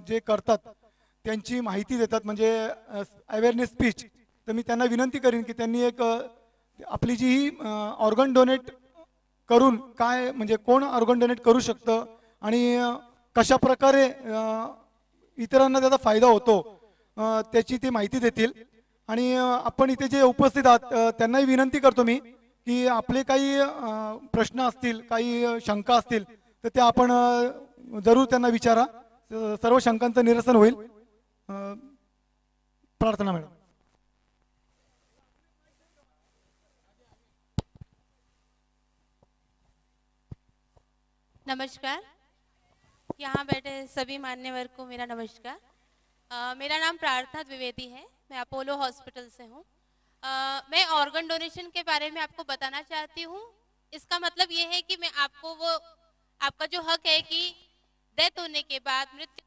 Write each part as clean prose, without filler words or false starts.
जे करतात त्यांची माहिती देतात, म्हणजे अवेअरनेस स्पीच. तर मी त्यांना विनंती करीन की त्यांनी एक आपली जी ही ऑर्गन डोनेट करून काय म्हणजे कोण ऑर्गन डोनेट करू शकतं आणि कशा प्रकारे इतरांना त्याचा फायदा होतो त्याची ती माहिती देतील. आणि आपण इथे जे उपस्थित आहात त्यांनाही विनंती करतो मी की आपले काही प्रश्न असतील, काही शंका असतील तर त्या आपण जरूर त्यांना विचारा. सर्व शंकांचं निरसन होईल. प्रार्थना मॅडम. नमस्कार। यहाँ बैठे सभी मान्यवर को मेरा नमस्कार। मेरा नाम प्रार्थना द्विवेदी है, मैं अपोलो हॉस्पिटल से हूँ। मैं ऑर्गन डोनेशन के बारे में आपको बताना चाहती हूँ। इसका मतलब ये है कि मैं आपको वो आपका जो हक है कि डेथ होने के बाद, मृत्यु के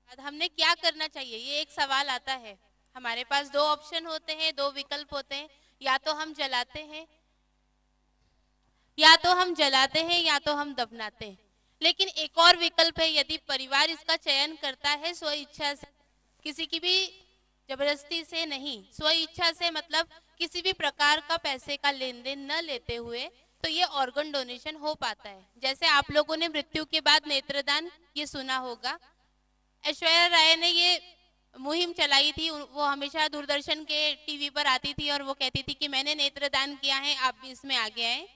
बाद हमने क्या करना चाहिए, ये एक सवाल आता है। हमारे पास दो ऑप्शन होते हैं, दो विकल्प होते हैं, या तो हम जलाते हैं या तो हम दफनाते हैं। लेकिन एक और विकल्प है, यदि परिवार इसका चयन करता है स्व इच्छा से, किसी की भी जबरदस्ती से नहीं, स्व इच्छा से, मतलब किसी भी प्रकार का पैसे का लेन देन न लेते हुए, तो ये ऑर्गन डोनेशन हो पाता है। जैसे आप लोगों ने मृत्यु के बाद नेत्रदान ये सुना होगा। ऐश्वर्या राय ने ये मुहिम चलाई थी, वो हमेशा दूरदर्शन के टीवी पर आती थी और वो कहती थी कि मैंने नेत्रदान किया है, आप भी इसमें आगे आए।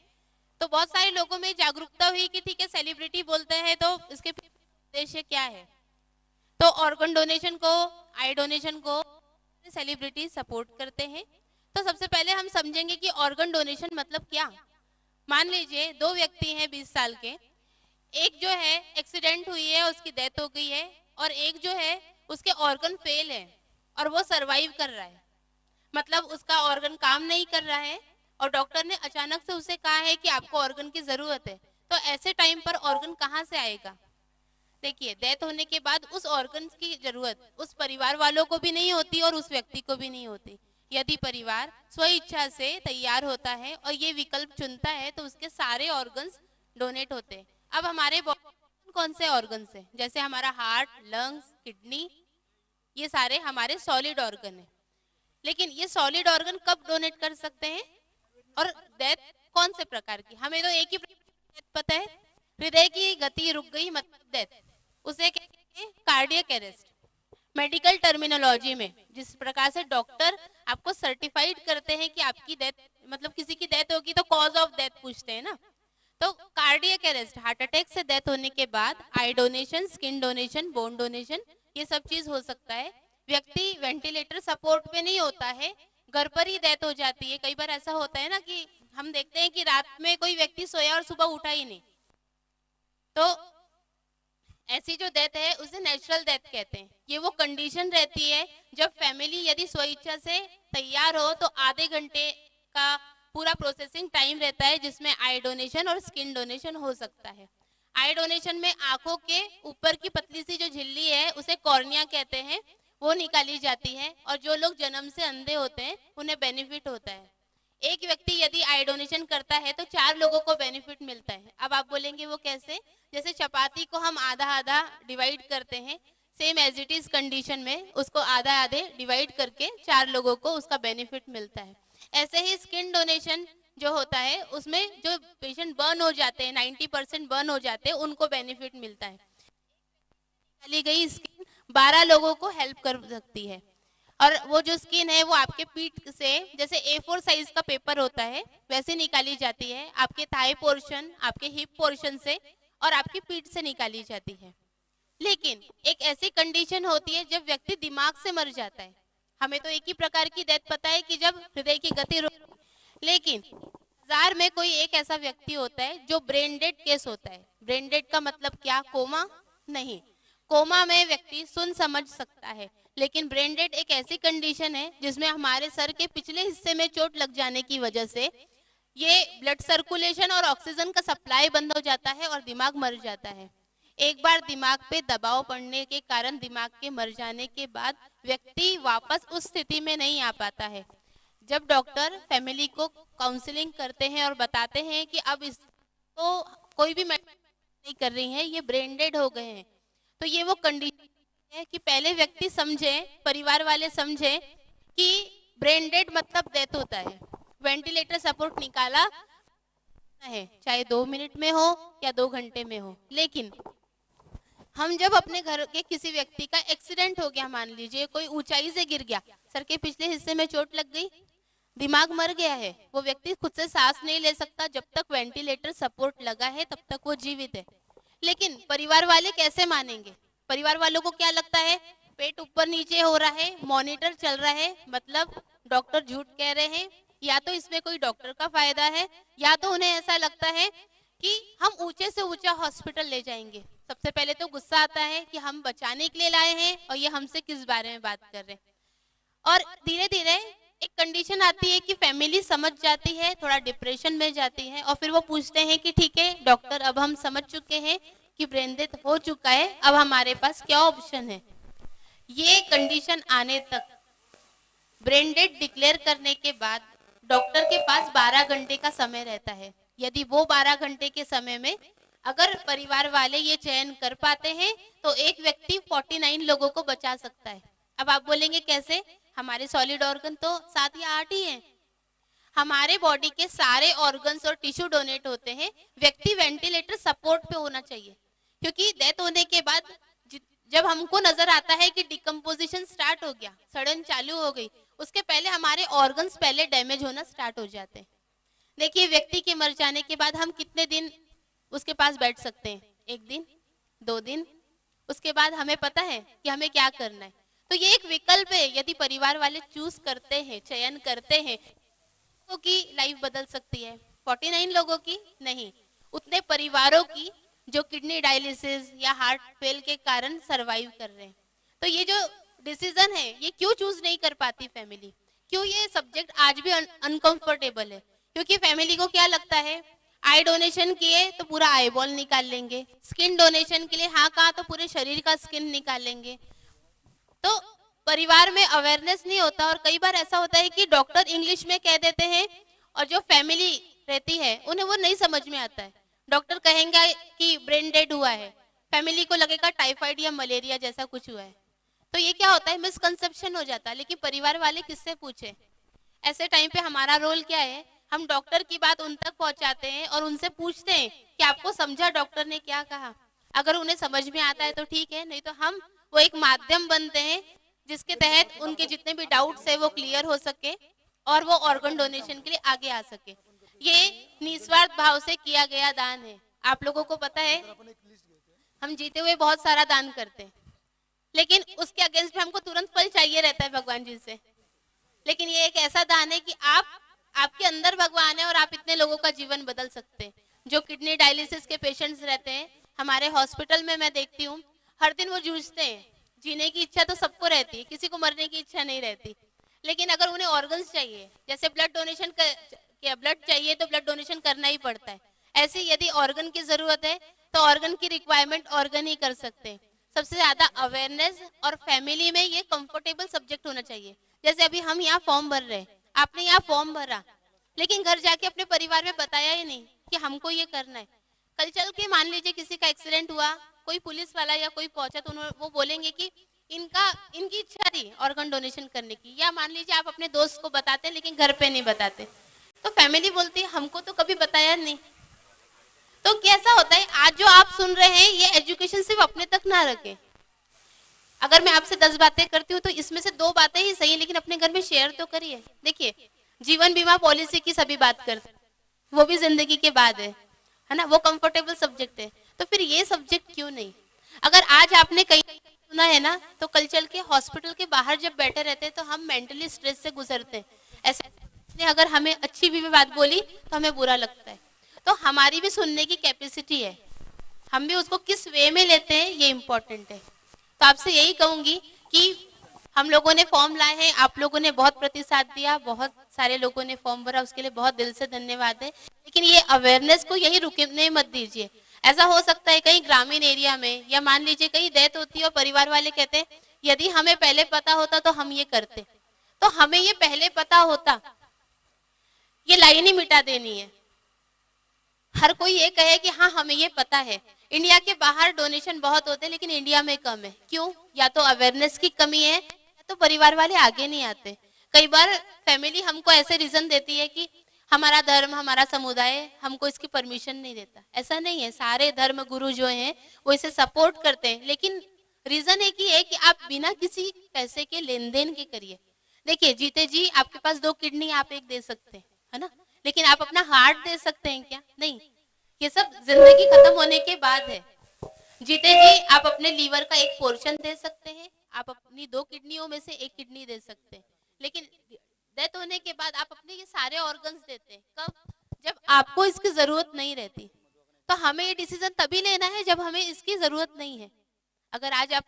तो बहुत सारे लोगों में जागरूकता हुई कि ठीक है, सेलिब्रिटी बोलते हैं तो इसके उद्देश्य क्या है। तो ऑर्गन डोनेशन को, आई डोनेशन को सेलिब्रिटी सपोर्ट करते हैं। तो सबसे पहले हम समझेंगे कि ऑर्गन डोनेशन मतलब क्या। मान लीजिए दो व्यक्ति हैं 20 साल के, एक जो है एक्सीडेंट हुई है, उसकी डेथ हो गई है, और एक जो है उसके ऑर्गन फेल है और वो सरवाइव कर रहा है, मतलब उसका ऑर्गन काम नहीं कर रहा है और डॉक्टर ने अचानक से उसे कहा है कि आपको ऑर्गन की जरूरत है। तो ऐसे टाइम पर ऑर्गन कहाँ से आएगा। देखिए, डेथ होने के बाद उस ऑर्गन की जरूरत उस परिवार वालों को भी नहीं होती और उस व्यक्ति को भी नहीं होती। यदि परिवार स्व इच्छा से तैयार होता है और ये विकल्प चुनता है तो उसके सारे ऑर्गन्स डोनेट होते हैं। अब हमारे बॉडी कौन से ऑर्गन्स है, जैसे हमारा हार्ट, लंग्स, किडनी, ये सारे हमारे सॉलिड ऑर्गन है। लेकिन ये सॉलिड ऑर्गन कब डोनेट कर सकते हैं और डेथ कौन से प्रकार की, हमें तो एक ही डेथ पता है, हृदय की गति रुक गई मतलब डेथ, उसे कहते हैं कार्डियक अरेस्ट। मेडिकल टर्मिनोलॉजी में जिस प्रकार से डॉक्टर आपको सर्टिफाइड करते हैं कि आपकी डेथ, मतलब किसी की डेथ होगी तो कॉज ऑफ डेथ पूछते हैं ना, तो कार्डियक अरेस्ट, हार्ट अटैक से डेथ होने के बाद आई donation, skin donation, bone donation, ये सब चीज हो सकता है। व्यक्ति वेंटिलेटर सपोर्ट पे नहीं होता है, घर पर ही डेथ हो जाती है। कई बार ऐसा होता है ना कि हम देखते हैं कि रात में कोई व्यक्ति सोया और सुबह उठा ही नहीं, तो ऐसी जो डेथ है उसे नेचुरल डेथ कहते हैं। ये वो कंडीशन रहती है जब फैमिली यदि स्वेच्छा से तैयार हो तो आधे घंटे का पूरा प्रोसेसिंग टाइम रहता है जिसमें आई डोनेशन और स्किन डोनेशन हो सकता है। आई डोनेशन में आंखों के ऊपर की पतली सी जो झिल्ली है उसे कॉर्निया कहते हैं, वो निकाली जाती है, और जो लोग जन्म से अंधे होते हैं उन्हें बेनिफिट होता है। एक व्यक्ति यदि आई डोनेशन करता है तो 4 लोगों को बेनिफिट मिलता है। अब आप बोलेंगे वो कैसे, जैसे चपाती को हम आधा आधा डिवाइड करते हैं, same as it is condition में उसको आधा आधे डिवाइड करके 4 लोगों को उसका बेनिफिट मिलता है। ऐसे ही स्किन डोनेशन जो होता है उसमें जो पेशेंट बर्न हो जाते हैं, 90% बर्न हो जाते हैं, उनको बेनिफिट मिलता है। निकाली गई स्किन 12 लोगों को हेल्प कर सकती है। और वो जो स्किन है वो आपके पीठ से, जैसे A4 साइज का पेपर होता है वैसे निकाली जाती है, आपके थाई पोर्शन, आपके हिप पोर्शन से और आपकी पीठ से निकाली जाती है। लेकिन एक ऐसी कंडीशन होती है जब व्यक्ति दिमाग से मर जाता है। हमें तो एक ही प्रकार की डेथ पता है कि जब हृदय की गति रुक, लेकिन 1000 में कोई एक ऐसा व्यक्ति होता है जो ब्रेन डेड केस होता है। ब्रेन डेड का मतलब क्या, कोमा नहीं, कोमा में व्यक्ति सुन समझ सकता है, लेकिन ब्रेन डेड एक ऐसी कंडीशन है जिसमें हमारे सर के पिछले हिस्से में चोट लग जाने की वजह से ये ब्लड सर्कुलेशन और ऑक्सीजन का सप्लाई बंद हो जाता है और दिमाग मर जाता है। एक बार दिमाग पे दबाव पड़ने के कारण दिमाग के मर जाने के बाद व्यक्ति वापस उस स्थिति में नहीं आ पाता है। जब डॉक्टर फैमिली को काउंसलिंग करते हैं और बताते हैं कि अब इसको कोई भी मेडिसिन नहीं कर रही है, ये ब्रेन डेड हो गए हैं, तो ये वो कंडीशन है कि पहले व्यक्ति समझे, परिवार वाले समझे कि ब्रेन डेड मतलब डेथ होता है। वेंटिलेटर सपोर्ट निकाला है, चाहे 2 मिनट में हो या 2 घंटे में हो। लेकिन हम जब अपने घर के किसी व्यक्ति का एक्सीडेंट हो गया, मान लीजिए कोई ऊंचाई से गिर गया, सर के पिछले हिस्से में चोट लग गई, दिमाग मर गया है, वो व्यक्ति खुद से सांस नहीं ले सकता, जब तक वेंटिलेटर सपोर्ट लगा है तब तक वो जीवित है। लेकिन परिवार वाले कैसे मानेंगे? परिवार वालों को क्या लगता है, पेट ऊपर नीचे हो रहा है, मॉनिटर चल रहा है, मतलब डॉक्टर झूठ कह रहे हैं, या तो इसमें कोई डॉक्टर का फायदा है, या तो उन्हें ऐसा लगता है कि हम ऊंचे से ऊंचा हॉस्पिटल ले जाएंगे। सबसे पहले तो गुस्सा आता है कि हम बचाने के लिए लाए हैं और ये हमसे किस बारे में बात कर रहे हैं। और धीरे धीरे एक कंडीशन आती है कि फैमिली समझ जाती है, थोड़ा डिप्रेशन में जाती है, और फिर वो पूछते हैं कि ठीक है डॉक्टर, अब हम समझ चुके हैं कि ब्रेन डेथ हो चुका है, अब हमारे पास क्या ऑप्शन है। ये कंडीशन आने तक, ब्रेन डेड डिक्लेयर करने के बाद डॉक्टर के पास 12 घंटे का समय रहता है। यदि वो 12 घंटे के समय में अगर परिवार वाले ये चयन कर पाते हैं तो एक व्यक्ति 49 लोगों को बचा सकता है। अब आप बोलेंगे कैसे, हमारे सॉलिड ऑर्गन तो 7 या 8 ही हैं। हमारे बॉडी के सारे ऑर्गन्स और टिश्यू डोनेट होते हैं, व्यक्ति वेंटिलेटर सपोर्ट पे होना चाहिए, क्योंकि डेथ होने के बाद जब हमको नजर आता है कि डिकम्पोजिशन स्टार्ट हो गया, सड़न चालू हो गई, उसके पहले हमारे ऑर्गन्स पहले डैमेज होना स्टार्ट हो जाते हैं। देखिए व्यक्ति के मर जाने के बाद हम कितने दिन उसके पास बैठ सकते हैं, 1 दिन 2 दिन, उसके बाद हमें पता है कि हमें क्या करना है। तो ये एक विकल्प है, यदि परिवार वाले चूज करते हैं, चयन करते हैं, तो की लाइफ बदल सकती है। 49 लोगों की नहीं, उतने परिवारों की जो किडनी डायलिसिस या हार्ट फेल के कारण सरवाइव कर रहे हैं। तो ये जो डिसीजन है ये क्यों चूज नहीं कर पाती फैमिली, क्यों ये सब्जेक्ट आज भी अनकंफर्टेबल है? क्योंकि फैमिली को क्या लगता है, आई डोनेशन किए तो पूरा आई बॉल निकाल लेंगे, स्किन डोनेशन के लिए हाँ कहा तो पूरे शरीर का स्किन निकाल लेंगे। तो परिवार में अवेयरनेस नहीं होता, और कई बार ऐसा होता है कि डॉक्टर इंग्लिश में कह देते हैं और जो फैमिली रहती है उन्हें वो नहीं समझ में आता है। डॉक्टर कहेंगे कि ब्रेन डेड हुआ है, फैमिली को लगेगा टाइफाइड या मलेरिया जैसा कुछ हुआ है। तो ये क्या होता है, मिसकंसेप्शन हो जाता है। लेकिन परिवार वाले किससे पूछे? ऐसे टाइम पे हमारा रोल क्या है, हम डॉक्टर की बात उन तक पहुंचाते हैं और उनसे पूछते हैं कि आपको समझा डॉक्टर ने क्या कहा। अगर उन्हें समझ में आता है तो ठीक है, नहीं तो हम वो एक माध्यम बनते हैं जिसके तहत उनके जितने भी डाउट्स है वो क्लियर हो सके और वो ऑर्गन डोनेशन के लिए आगे आ सके। ये निस्वार्थ भाव से किया गया दान है। आप लोगों को पता है हम जीते हुए बहुत सारा दान करते हैं, लेकिन उसके अगेंस्ट में हमको तुरंत फल चाहिए रहता है भगवान जी से। लेकिन ये एक ऐसा दान है कि आपके अंदर भगवान है और आप इतने लोगों का जीवन बदल सकते हैं। जो किडनी डायलिसिस के पेशेंट्स रहते हैं हमारे हॉस्पिटल में, मैं देखती हूँ हर दिन वो जूझते हैं। जीने की इच्छा तो सबको रहती है, किसी को मरने की इच्छा नहीं रहती, लेकिन अगर उन्हें ऑर्गन्स चाहिए, जैसे ब्लड डोनेशन ब्लड चाहिए तो ब्लड डोनेशन करना ही पड़ता है, ऐसे यदि ऑर्गन की जरूरत है तो ऑर्गन की रिक्वायरमेंट ऑर्गन ही कर सकते हैं। सबसे ज्यादा अवेयरनेस और फैमिली में ये कंफर्टेबल सब्जेक्ट होना चाहिए। जैसे अभी हम यहाँ फॉर्म भर रहे हैं, आपने यहाँ फॉर्म भरा, लेकिन घर जाके अपने परिवार में बताया ही नहीं कि हमको ये करना है। कल चल के मान लीजिए किसी का एक्सीडेंट हुआ, कोई पुलिस वाला या कोई पहुंचा तो वो बोलेंगे कि इनकी इच्छा थी ऑर्गन डोनेशन करने की, या मान लीजिए आप अपने दोस्त को बताते लेकिन घर पे नहीं बताते, तो फैमिली बोलती है हमको तो कभी बताया नहीं। तो कैसा होता है, आज जो आप सुन रहे हैं ये एजुकेशन सिर्फ अपने तक ना रखें। अगर मैं आपसे 10 बातें करती हूँ तो इसमें से 2 बातें ही सही है, लेकिन अपने घर में शेयर तो करिए। देखिए जीवन बीमा पॉलिसी की सभी बात करते हैं, वो भी जिंदगी के बाद है ना, वो कंफर्टेबल सब्जेक्ट है, तो फिर ये सब्जेक्ट क्यों नहीं? अगर आज आपने कहीं सुना है ना, तो कल चल के हॉस्पिटल के बाहर जब बैठे रहते हैं तो हम मेंटली स्ट्रेस से गुजरते हैं। ऐसे अगर हमें अच्छी भी बात बोली तो हमें बुरा लगता है। तो हमारी भी सुनने की कैपेसिटी है, हम भी उसको किस वे में लेते हैं ये इम्पोर्टेंट है। तो आपसे यही कहूंगी कि हम लोगों ने फॉर्म लाए हैं, आप लोगों ने बहुत प्रतिसाद दिया, बहुत सारे लोगों ने फॉर्म भरा, उसके लिए बहुत दिल से धन्यवाद है। लेकिन ये अवेयरनेस को यही रुकने मत दीजिए। ऐसा हो सकता है कहीं ग्रामीण एरिया में, या मान लीजिए कहीं डेथ होती है और परिवार वाले कहते हैं यदि हमें पहले पता होता तो हम ये करते। तो हमें ये पहले पता होता, ये लाइन ही मिटा देनी है। हर कोई ये कहे कि हाँ हमें ये पता है, इंडिया के बाहर डोनेशन बहुत होते हैं, लेकिन इंडिया में कम है। क्यों? या तो अवेयरनेस की कमी है, या तो परिवार वाले आगे नहीं आते। कई बार फैमिली हमको ऐसे रीजन देती है कि हमारा धर्म, हमारा समुदाय हमको इसकी परमिशन नहीं देता। ऐसा नहीं है, सारे धर्म गुरु जो हैं वो इसे सपोर्ट करते हैं, लेकिन रीजन एक ही है कि आप बिना किसी पैसे के लेन देन के करिए। देखिए जीते जी आपके पास 2 किडनी आप एक दे सकते हैं, है ना, लेकिन आप अपना हार्ट दे सकते हैं क्या? नहीं। ये सब जिंदगी खत्म होने के बाद है। जीते जी आप अपने लीवर का एक पोर्शन दे सकते हैं, आप अपनी 2 किडनियों में से एक किडनी दे सकते हैं, लेकिन डेथ होने के बाद आप अपने ये सारे ऑर्गन्स देते हैं। कब? जब आपको इसकी जरूरत नहीं रहती। तो हमें ये डिसीजन तभी लेना है जब हमें इसकी जरूरत नहीं है। अगर आज आप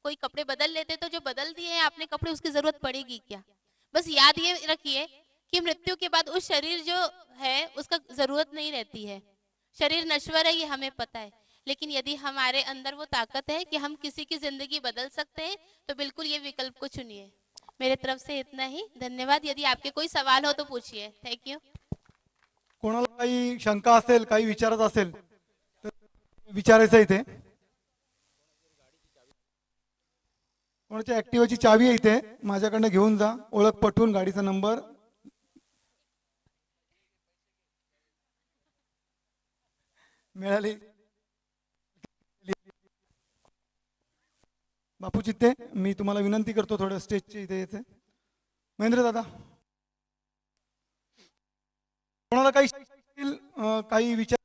कोई कपड़े बदल लेते तो जो बदल दिए हैं आपने कपड़े, उसकी जरूरत पड़ेगी क्या? बस याद ये रखिए कि मृत्यु के बाद उस शरीर जो है उसका जरूरत नहीं रहती है। शरीर नश्वर है, ये हमें पता है, लेकिन यदि हमारे अंदर वो ताकत है कि हम किसी की जिंदगी बदल सकते हैं, तो बिल्कुल ये विकल्प को चुनिए। मेरे तरफ से इतना ही, धन्यवाद। यदि आपके कोई सवाल हो तो पूछिए। Thank you. कोणाला काही शंका असेल, काही विचारायचं असेल तर विचारायचं इथे. कोणाच्या ऍक्टिव्हाची चावी आहे इथे, माझ्याकडनं घेऊन जा, ओळख पटवून गाडीचा नंबर मिळाली. बापू चित्ते, मी तुम्हाला विनंती करतो थोडं स्टेजच्या इथे यायचं. महेंद्र दादा, कोणाला काही काही विचार